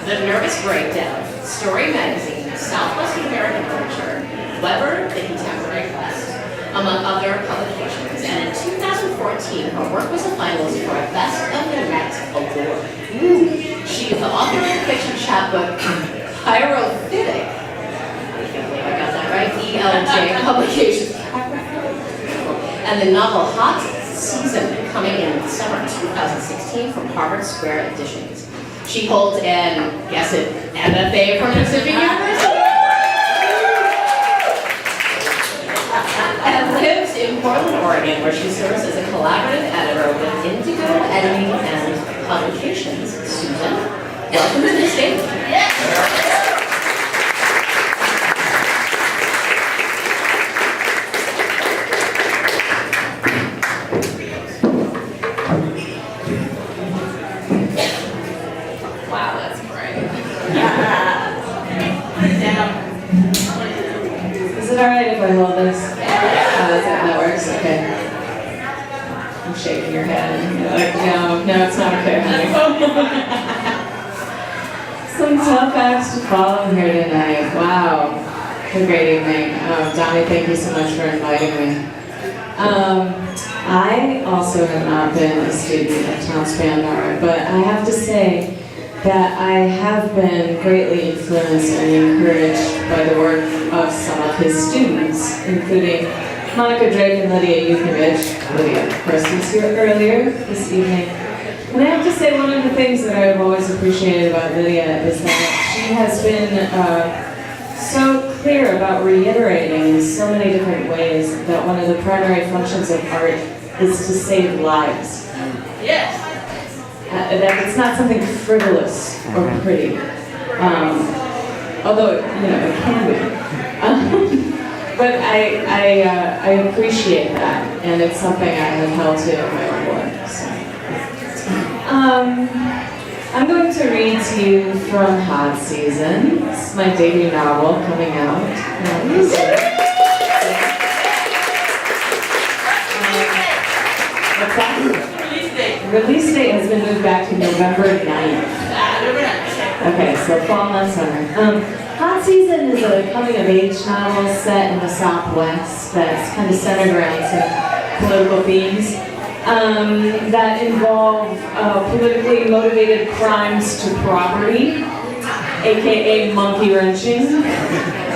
The Nervous Breakdown, Story Magazine, Southwestern American Literature, Weber, The Contemporary Quest, among other publications. And in 2014, her work was a finalist for a Best of the Net award. She is the author of the fiction chapbook, Pyrophytic, I can't believe I got that right, ELJ Publications, and the novel Hot Season, coming in summer 2016 from Harvard Square Editions. She holds an, guess it, MFA from Pacific University, and lives in Portland, Oregon, where she serves as a collaborative editor with Indigo Editing and Publications. Susan, welcome to the stage. Is it alright if I hold this? That works? Okay. I'm shaking your head. You're like, no, it's not okay, honey. Some tough acts to follow here tonight. Wow. What a great evening. Donnie, thank you so much for inviting me. I also have not been a student at Tom's Band Art, but I have to say that I have been greatly influenced and encouraged by the work of some of his students, including Monica Drake and Lydia Yukovich. Lydia, of course, was here earlier this evening. And I have to say, one of the things that I've always appreciated about Lydia is that she has been so clear about reiterating in so many different ways that one of the primary functions of art is to save lives. Yes. That it's not something frivolous or pretty, although it can be. But I appreciate that, and it's something I have held to in my own work. So. I'm going to read to you from Hot Season. It's my debut novel coming out. What's that? Release date has been moved back to November 9th. Okay, so fall, not summer. Hot Season is a coming-of-age novel set in the Southwest that's kind of centered around some political themes that involve politically motivated crimes to property, aka monkey wrenching,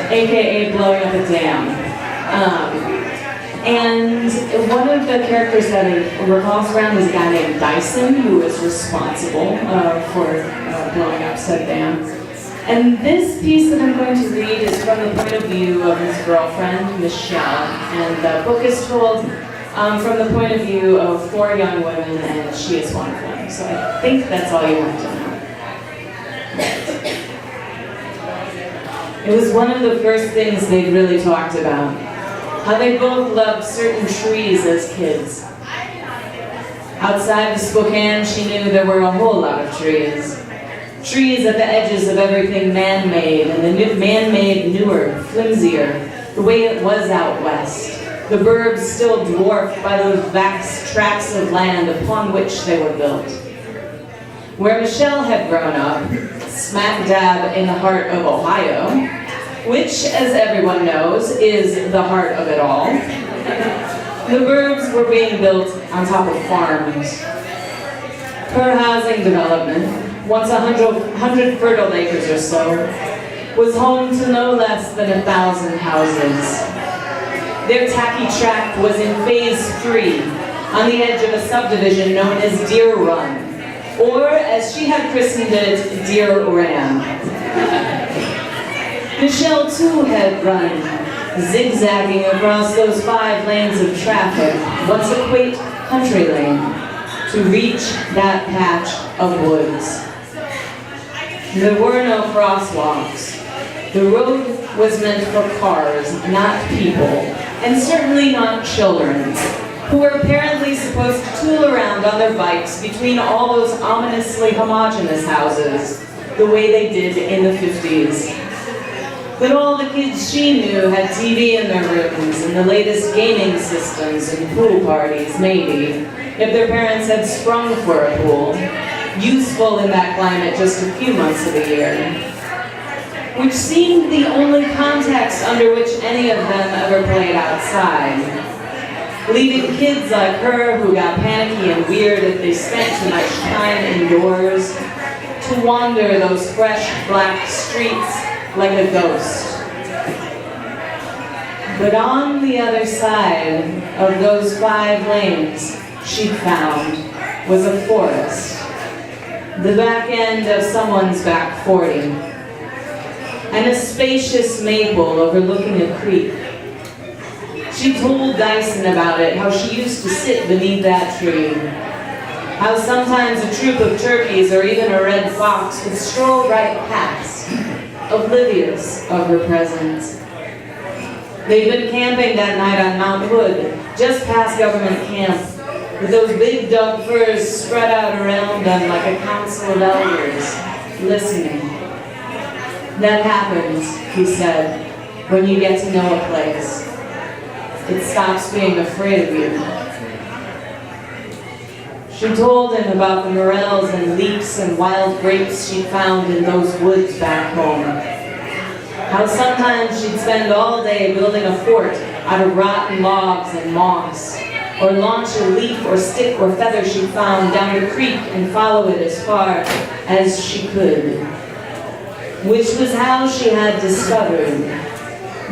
aka blowing up a dam. And one of the characters that it revolves around is a guy named Dyson, who is responsible for blowing up said dam. And this piece that I'm going to read is from the point of view of his girlfriend, Michelle. And the book is told from the point of view of 4 young women, and she is one of them. So I think that's all you want to know. It was one of the first things they really talked about. How they both loved certain trees as kids. Outside of Spokane, she knew there were a whole lot of trees. Trees at the edges of everything man-made, and the man-made newer, flimsier, the way it was out west. The burbs still dwarfed by those vast tracts of land upon which they were built. Where Michelle had grown up, smack dab in the heart of Ohio, which, as everyone knows, is the heart of it all. The burbs were being built on top of farms. Her housing development, once 100 fertile acres or so, was home to no less than 1,000 houses. Their tacky tract was in phase 3, on the edge of a subdivision known as Deer Run, or as she had christened it, Deer Ran. Michelle, too, had run, zigzagging across those 5 lanes of traffic, once a quaint country lane, to reach that patch of woods. There were no crosswalks. The road was meant for cars, not people, and certainly not children, who were apparently supposed to tool around on their bikes between all those ominously homogeneous houses, the way they did in the 50s. But all the kids she knew had TV in their rooms and the latest gaming systems and pool parties, maybe, if their parents had sprung for a pool. useful in that climate just a few months of the year, which seemed the only context under which any of them ever played outside, leaving kids like her who got panicky and weird if they spent too much time indoors to wander those fresh black streets like a ghost. But on the other side of those 5 lanes she'd found was a forest, the back end of someone's back 40, and a spacious maple overlooking a creek. She told Dyson about it, how she used to sit beneath that tree, how sometimes a troop of turkeys or even a red fox would stroll right past, oblivious of her presence. They'd been camping that night on Mount Hood, just past government camp, with those big dug firs spread out around them like a council of elders, listening. That happens, he said, when you get to know a place. It stops being afraid of you. She told him about the morels and leeks and wild grapes she'd found in those woods back home. How sometimes she'd spend all day building a fort out of rotten logs and moss, or launch a leaf or stick or feather she'd found down the creek and follow it as far as she could. Which was how she had discovered,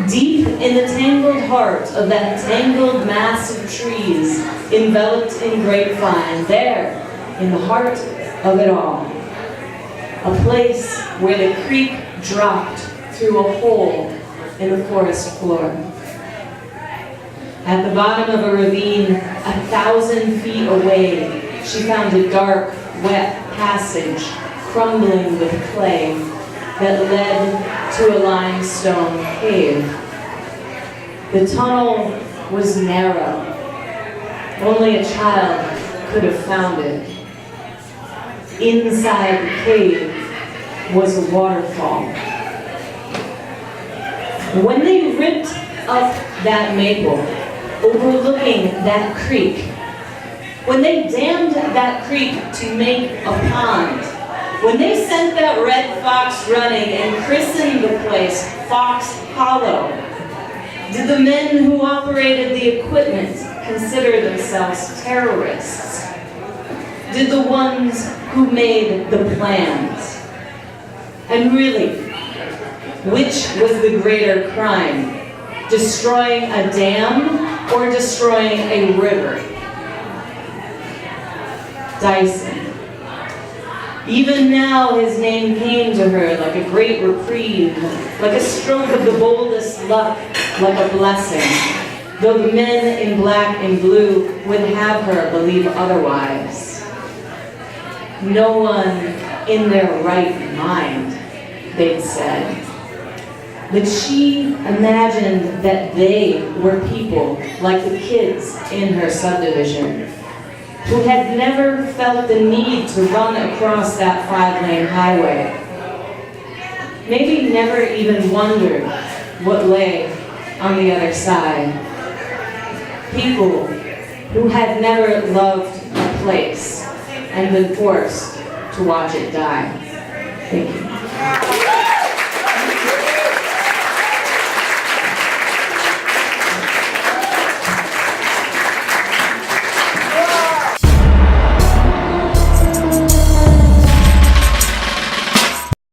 deep in the tangled heart of that tangled mass of trees enveloped in grapevine, there, in the heart of it all, a place where the creek dropped through a hole in the forest floor. At the bottom of a ravine, 1,000 feet away, she found a dark, wet passage crumbling with clay that led to a limestone cave. The tunnel was narrow. Only a child could have found it. Inside the cave was a waterfall. When they ripped up that maple, overlooking that creek, when they dammed that creek to make a pond, when they sent that red fox running and christened the place Fox Hollow, did the men who operated the equipment consider themselves terrorists? Did the ones who made the plans? And really, which was the greater crime? Destroying a dam or destroying a river? Dyson. Even now his name came to her like a great reprieve, like a stroke of the boldest luck, like a blessing, though the men in black and blue would have her believe otherwise. No one in their right mind, they'd said. But she imagined that they were people like the kids in her subdivision, who had never felt the need to run across that 5-lane highway. Maybe never even wondered what lay on the other side. People who had never loved a place and been forced to watch it die. Thank you.